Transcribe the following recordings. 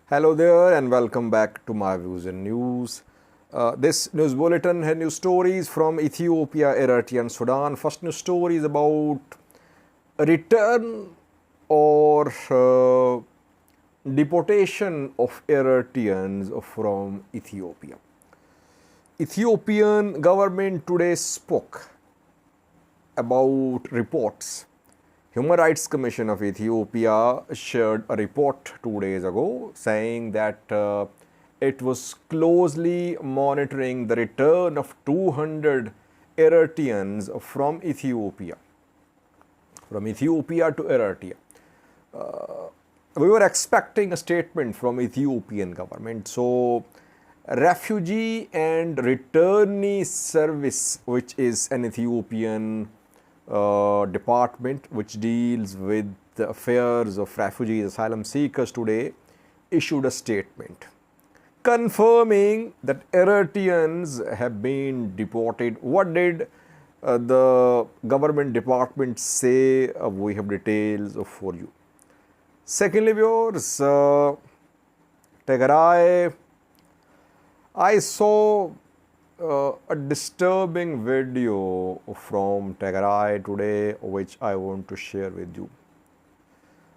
Hello there and welcome back to my views and news. This news bulletin has news stories from Ethiopia, Eritrea and Sudan. First news story is about a return or deportation of Eritreans from Ethiopia. Ethiopian government today spoke about reports. Human Rights Commission of Ethiopia shared a report 2 days ago saying that it was closely monitoring the return of 200 Eritreans from Ethiopia to Eritrea. We were expecting a statement from Ethiopian government. So, Refugee and Returnee Service, which is an Ethiopian department which deals with the affairs of refugees, asylum seekers, today issued a statement confirming that Eritreans have been deported. What did the government department say? We have details for you. Secondly, viewers, Tigray, I saw a disturbing video from Tigray today, which I want to share with you.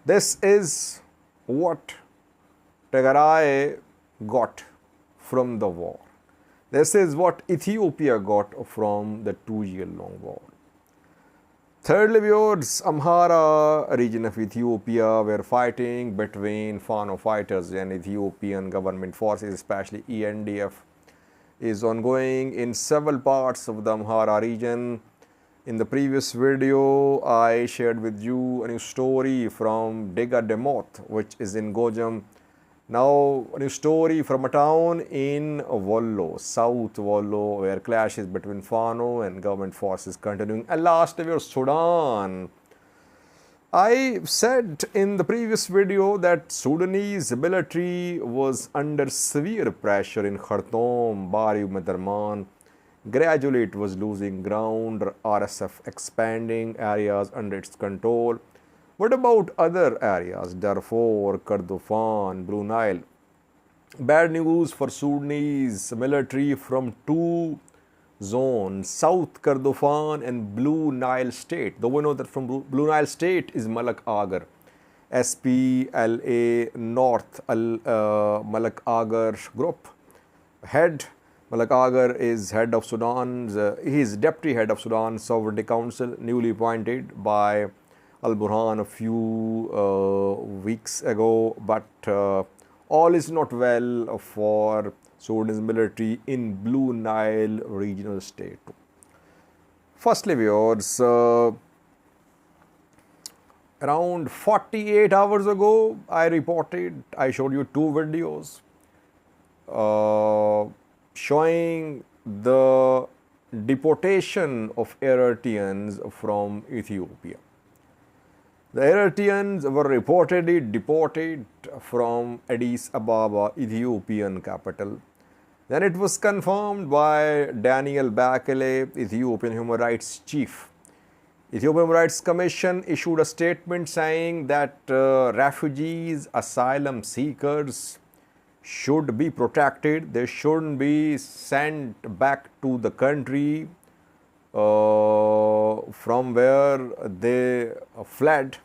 This is what Tigray got from the war. This is what Ethiopia got from the 2-year-long war. Thirdly, viewers, Amhara region of Ethiopia were fighting between Fano fighters and Ethiopian government forces, especially ENDF, is ongoing in several parts of the Amhara region. In the previous video, I shared with you a new story from Dega Demoth, which is in Gojam. Now, a new story from a town in Wollo, South Wollo, where clashes between Fano and government forces continuing. And last year, Sudan. I said in the previous video that Sudanese military was under severe pressure in Khartoum, Bari, Madarman. Gradually it was losing ground, RSF expanding areas under its control. What about other areas? Darfur, Kordofan, Blue Nile. Bad news for Sudanese military from two zones, South Kordofan and Blue Nile state. Though we know that from Blue Nile state is Malak Agar, SPLA North Malak Agar group. Head Malak Agar is head of Sudan's, he is deputy head of Sudan's Sovereignty Council, newly appointed by Al Burhan a few weeks ago, but all is not well for Sudanese military in Blue Nile regional state. Firstly, viewers, around 48 hours ago, I showed you two videos showing the deportation of Eritreans from Ethiopia. The Eritreans were reportedly deported from Addis Ababa, Ethiopian capital. Then it was confirmed by Daniel Bakele, Ethiopian Human Rights Chief. Ethiopian Human Rights Commission issued a statement saying that refugees, asylum seekers should be protected. They shouldn't be sent back to the country from where they fled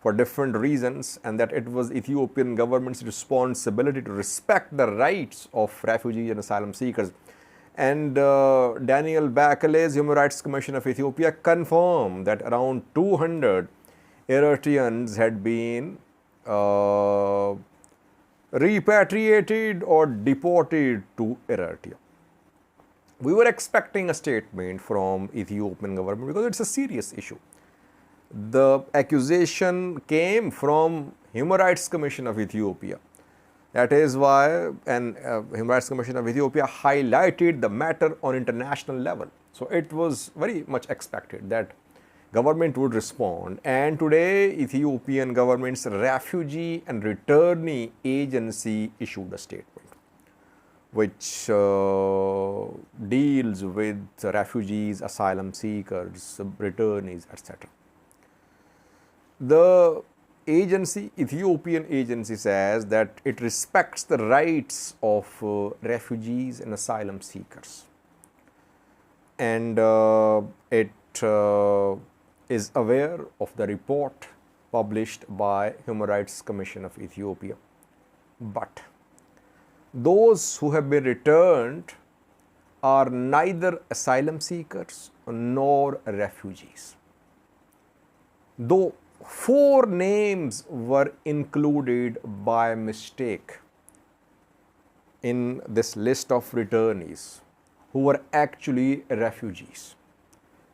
for different reasons, and that it was Ethiopian government's responsibility to respect the rights of refugees and asylum seekers. And Daniel Bakele's Human Rights Commission of Ethiopia confirmed that around 200 Eritreans had been repatriated or deported to Eritrea. We were expecting a statement from Ethiopian government because it's a serious issue. The accusation came from Human Rights Commission of Ethiopia. That is why Human Rights Commission of Ethiopia highlighted the matter on international level. So it was very much expected that government would respond. And today, Ethiopian government's Refugee and Returnee Agency issued a statement which deals with refugees, asylum seekers, returnees, etc. The agency, Ethiopian agency says that it respects the rights of refugees and asylum seekers. And it is aware of the report published by Human Rights Commission of Ethiopia. But those who have been returned are neither asylum seekers nor refugees. Though 4 names were included by mistake in this list of returnees who were actually refugees,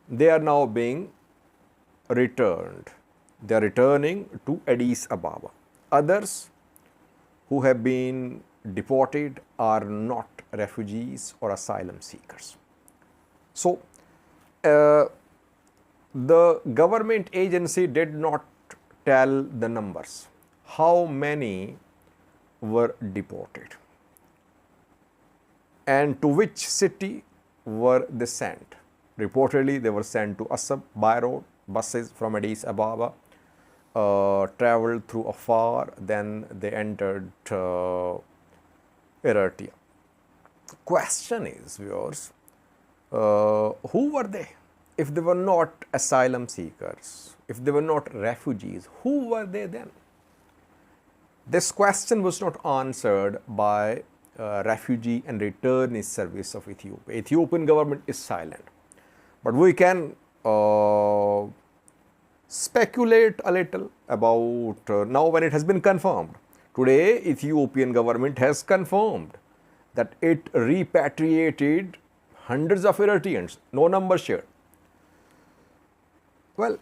they are now being returned. They are returning to Addis Ababa. Others who have been deported are not refugees or asylum seekers. So, the government agency did not tell the numbers, how many were deported and to which city were they sent. Reportedly, they were sent to Assab by road. Buses from Addis Ababa traveled through Afar, then they entered Eritrea. Question is, viewers, who were they? If they were not asylum seekers, if they were not refugees, who were they then? This question was not answered by Refugee and Returnee Service of Ethiopia. Ethiopian government is silent. But we can speculate a little about now when it has been confirmed. Today, Ethiopian government has confirmed that it repatriated hundreds of Eritreans, no number shared. Well,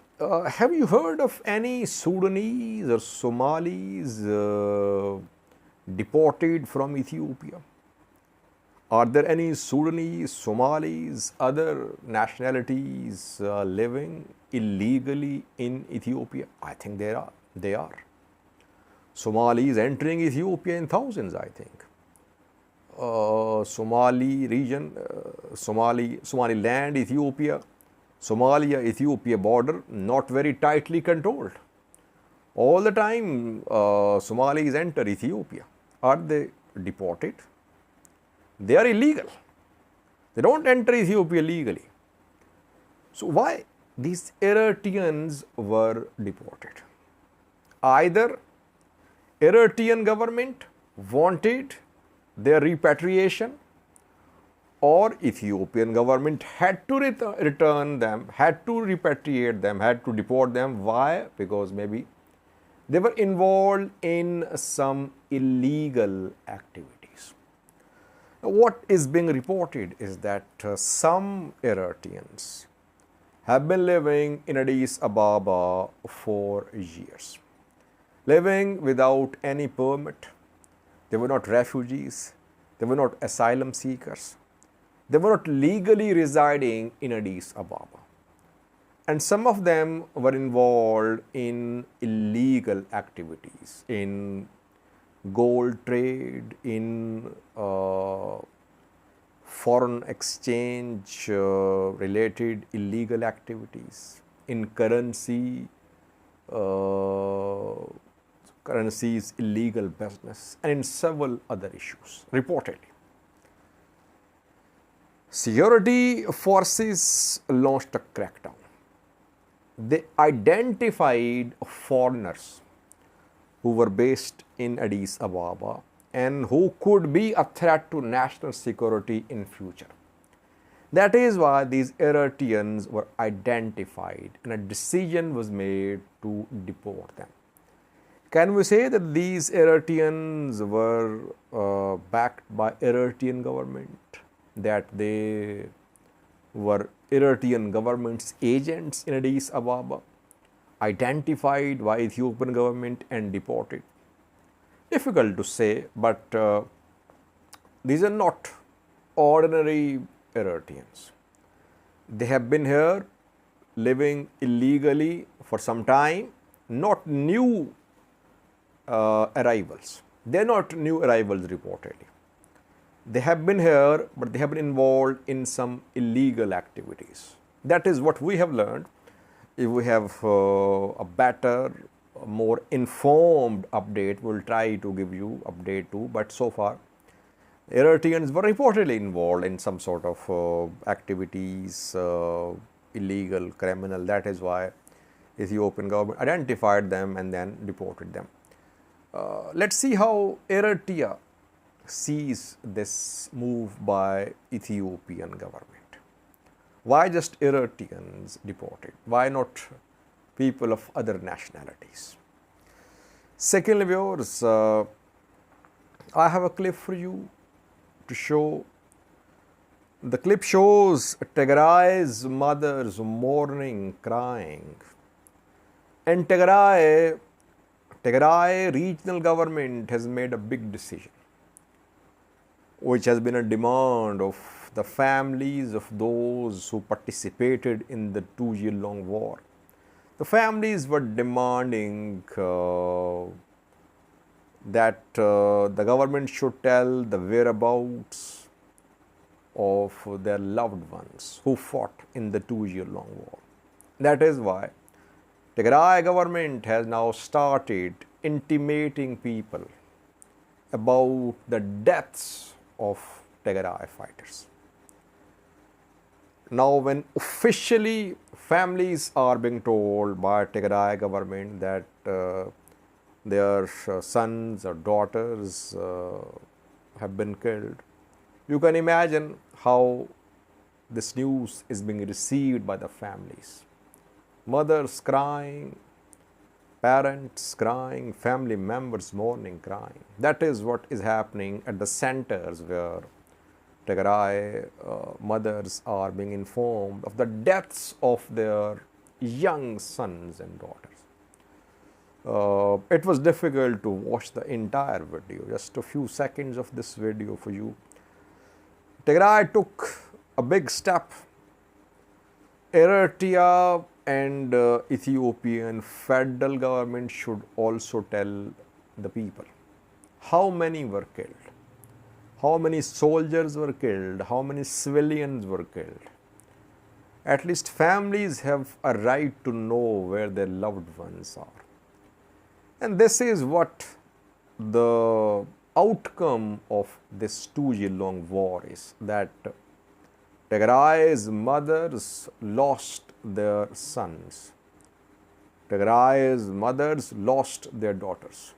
have you heard of any Sudanese or Somalis deported from Ethiopia? Are there any Sudanese, Somalis, other nationalities living illegally in Ethiopia? I think there are. They are. Somalis entering Ethiopia in thousands, I think. Somali region, Somaliland, Ethiopia, Somalia, Ethiopia border not very tightly controlled. All the time Somalis enter Ethiopia. Are they deported? They are illegal. They don't enter Ethiopia legally. So why these Eritreans were deported? Either Eritrean government wanted their repatriation, or Ethiopian government had to return them, had to repatriate them, had to deport them. Why? Because maybe they were involved in some illegal activities. What is being reported is that some Eritreans have been living in Addis Ababa for years, living without any permit. They were not refugees, they were not asylum seekers, they were not legally residing in Addis Ababa. And some of them were involved in illegal activities, in gold trade, in foreign exchange related illegal activities, in currencies illegal business, and in several other issues, reportedly. Security forces launched a crackdown. They identified foreigners who were based in Addis Ababa and who could be a threat to national security in future. That is why these Eritreans were identified and a decision was made to deport them. Can we say that these Eritreans were backed by Eritrean government, that they were Eritrean government's agents in Addis Ababa, identified by Ethiopian government and deported? Difficult to say, but these are not ordinary Eritreans. They have been here living illegally for some time, not new arrivals. They are not new arrivals reportedly. They have been here, but they have been involved in some illegal activities. That is what we have learned. If we have a better more informed update, we'll try to give you update too. But so far, Eritreans were reportedly involved in some sort of activities, illegal, criminal. That is why Ethiopian government identified them and then deported them. Let's see how Eritrea sees this move by Ethiopian government. Why just Eritreans deported? Why not people of other nationalities? Secondly, viewers, I have a clip for you to show. The clip shows Tigray's mothers mourning, crying. And Tigray regional government has made a big decision, which has been a demand of the families of those who participated in the 2-year-long war. The families were demanding that the government should tell the whereabouts of their loved ones who fought in the 2-year-long war. That is why the Tigray government has now started intimating people about the deaths of Tigray fighters. Now, when officially families are being told by Tigray government that their sons or daughters have been killed, you can imagine how this news is being received by the families. Mothers crying, parents crying, family members mourning, crying. That is what is happening at the centers where Tigray mothers are being informed of the deaths of their young sons and daughters. It was difficult to watch the entire video, just a few seconds of this video for you. Tigray took a big step. Eritrea and Ethiopian federal government should also tell the people how many were killed, how many soldiers were killed, how many civilians were killed. At least families have a right to know where their loved ones are. And this is what the outcome of this 2-year-long war is, that Tigray's mothers lost their sons. Tigray's mothers lost their daughters.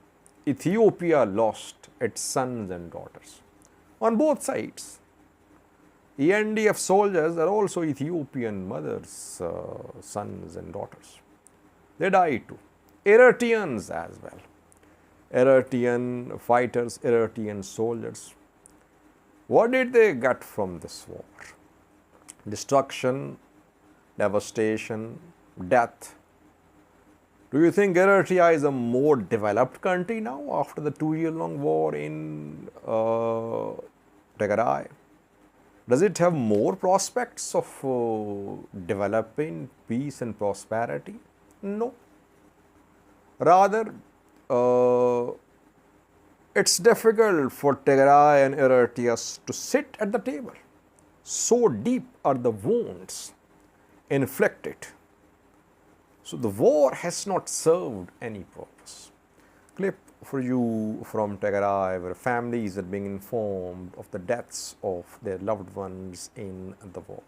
Ethiopia lost its sons and daughters. On both sides. ENDF soldiers are also Ethiopian mothers, sons and daughters. They died too. Eritreans as well. Eritrean fighters, Eritrean soldiers. What did they get from this war? Destruction, devastation, death. Do you think Eritrea is a more developed country now after the 2-year-long war in Tigray? Does it have more prospects of developing peace and prosperity? No. Rather, it's difficult for Tigray and Eritrea to sit at the table. So deep are the wounds inflicted. So the war has not served any purpose. Clip for you from Tigray, where families are being informed of the deaths of their loved ones in the war.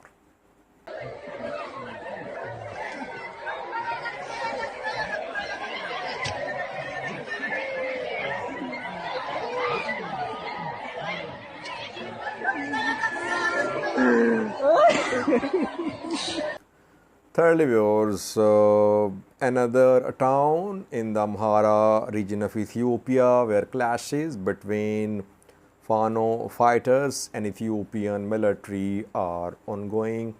Thirdly, viewers, another town in the Amhara region of Ethiopia where clashes between Fano fighters and Ethiopian military are ongoing.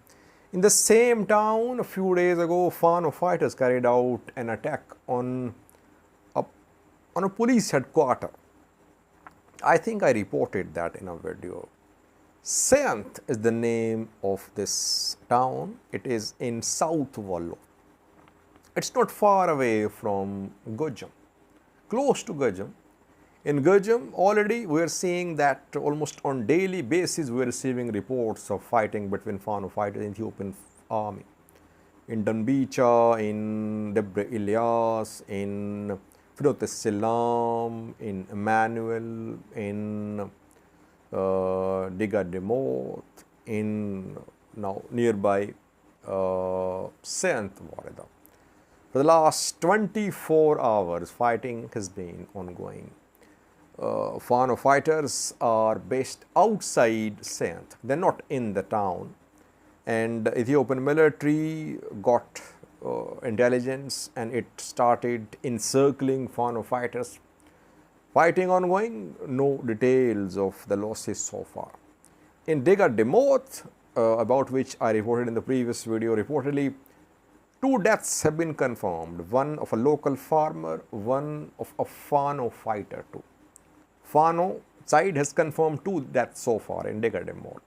In the same town, a few days ago, Fano fighters carried out an attack on a police headquarters. I think I reported that in a video. Sayint is the name of this town. It is in South Wollo. It's not far away from Gujam, close to Gujam. In Gujam, already we are seeing that almost on daily basis we are receiving reports of fighting between Fano fighters and Ethiopian army. in Dunbicha, in Debre Ilyas, in Firot Selam, in Emmanuel, in Diga Demoth, in now nearby Sayint Wollo. For the last 24 hours, fighting has been ongoing. Fano fighters are based outside Sayint. They're not in the town. And the Ethiopian military got intelligence and it started encircling Fano fighters. Fighting ongoing, no details of the losses so far. In Diga Demoth, about which I reported in the previous video, reportedly 2 deaths have been confirmed. One of a local farmer, one of a Fano fighter too. Fano side has confirmed 2 deaths so far in Diga Demoth.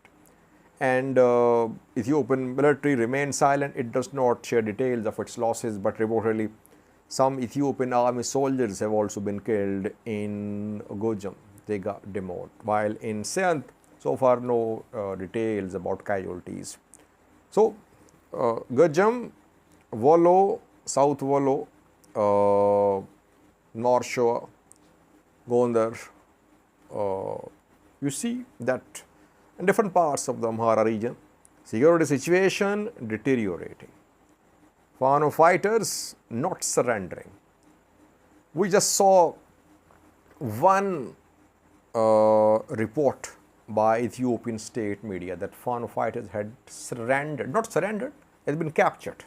And Ethiopian military remains silent. It does not share details of its losses, but reportedly some Ethiopian army soldiers have also been killed in Gojam, Diga Demoth, while in Sayint, so far no details about casualties. So, Gojam, Wollo, South Wollo, North Shore, Gondar, you see that in different parts of the Amhara region, security situation deteriorating. Fano fighters not surrendering. We just saw one report by Ethiopian state media that Fano fighters had surrendered, not surrendered, had been captured.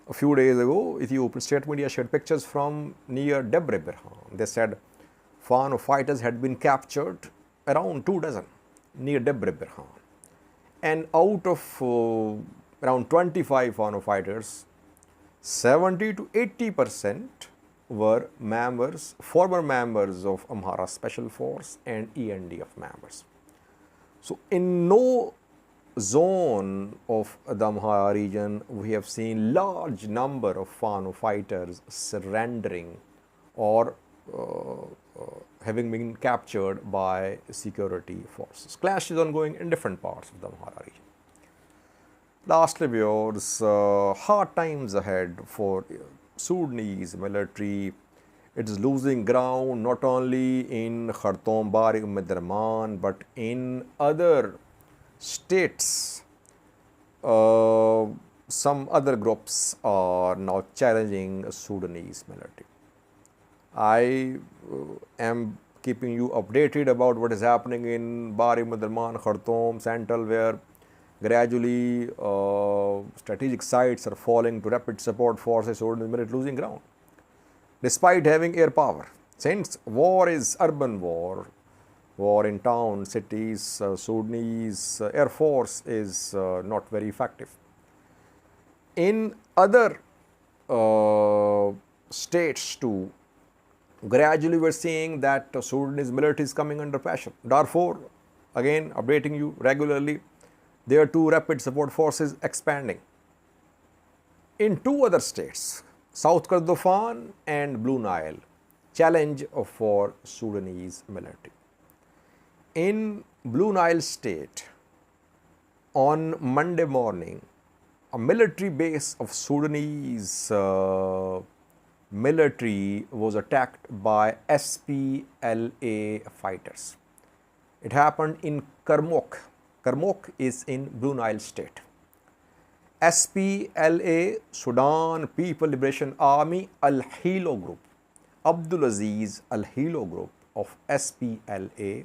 A few days ago, Ethiopian state media shared pictures from near Debre Birhan. They said Fano fighters had been captured around 2 dozen near Debre Birhan. And out of around 25 Fano fighters, 70 to 80% were members, former members of Amhara Special Force and ENDF members. So, in no zone of the Amhara region, we have seen large number of Fano fighters surrendering or having been captured by security forces. Clash is ongoing in different parts of the Amhara region. Lastly, viewers, hard times ahead for Sudanese military. It is losing ground not only in Khartoum, Bari, Umedurman, but in other states. Some other groups are now challenging Sudanese military. I am keeping you updated about what is happening in Bari, Umedurman, Khartoum, Central, where gradually strategic sites are falling to rapid support forces. Sudanese military losing ground despite having air power. Since war is urban war in town, cities, Sudanese air force is not very effective. In other states too, gradually we are seeing that Sudanese military is coming under pressure. Darfur, again updating you regularly, there are 2 rapid support forces expanding. In 2 other states, South Kordofan and Blue Nile, challenge for Sudanese military. In Blue Nile state, on Monday morning, a military base of Sudanese military was attacked by SPLA fighters. It happened in Kurmuk. Kurmuk is in Blue Nile state. SPLA, Sudan People Liberation Army Al Hilu group, Abdul Aziz Al Hilu group of SPLA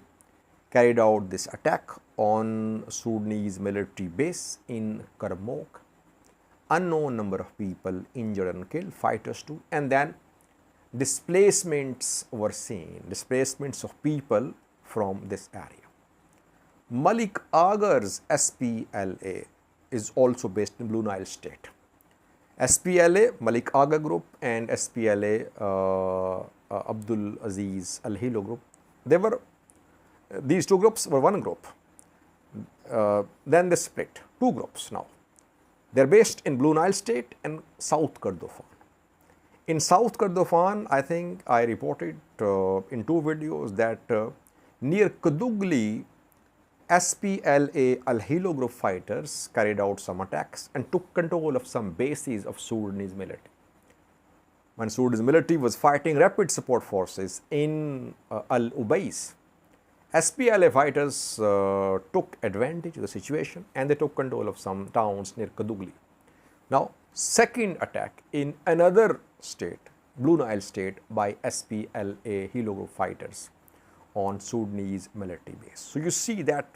carried out this attack on Sudanese military base in Kurmuk. Unknown number of people injured and killed, fighters too, and then displacements were seen, displacements of people from this area. Malik Agar's SPLA is also based in Blue Nile state. SPLA, Malik Aga group, and SPLA, Abdul Aziz Al Hilu group, these 2 groups were one group. Then they split, 2 groups now. They are based in Blue Nile state and South Kordofan. In South Kordofan, I think I reported in 2 videos that near Kudugli, SPLA Al Hilu group fighters carried out some attacks and took control of some bases of Sudanese military. When Sudanese military was fighting rapid support forces in Al Ubais, SPLA fighters took advantage of the situation and they took control of some towns near Kadugli. Now, second attack in another state, Blue Nile state, by SPLA Hilu group fighters on Sudanese military base. So, you see that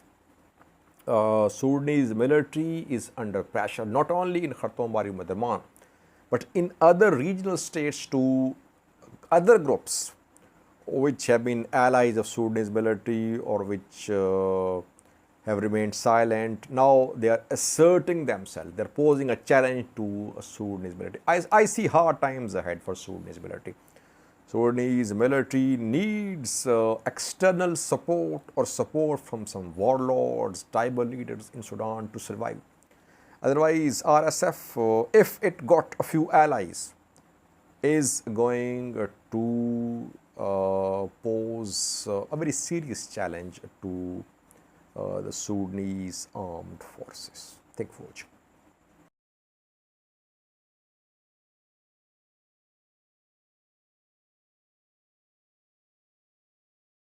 Sudanese military is under pressure not only in Khartoum, Bari, Madarman, but in other regional states to other groups which have been allies of Sudanese military or which have remained silent. Now they are asserting themselves. They are posing a challenge to Sudanese military. I see hard times ahead for Sudanese military. Sudanese military needs external support or support from some warlords, tribal leaders in Sudan to survive. Otherwise, RSF, if it got a few allies, is going to pose a very serious challenge to the Sudanese armed forces. Thank you for watching.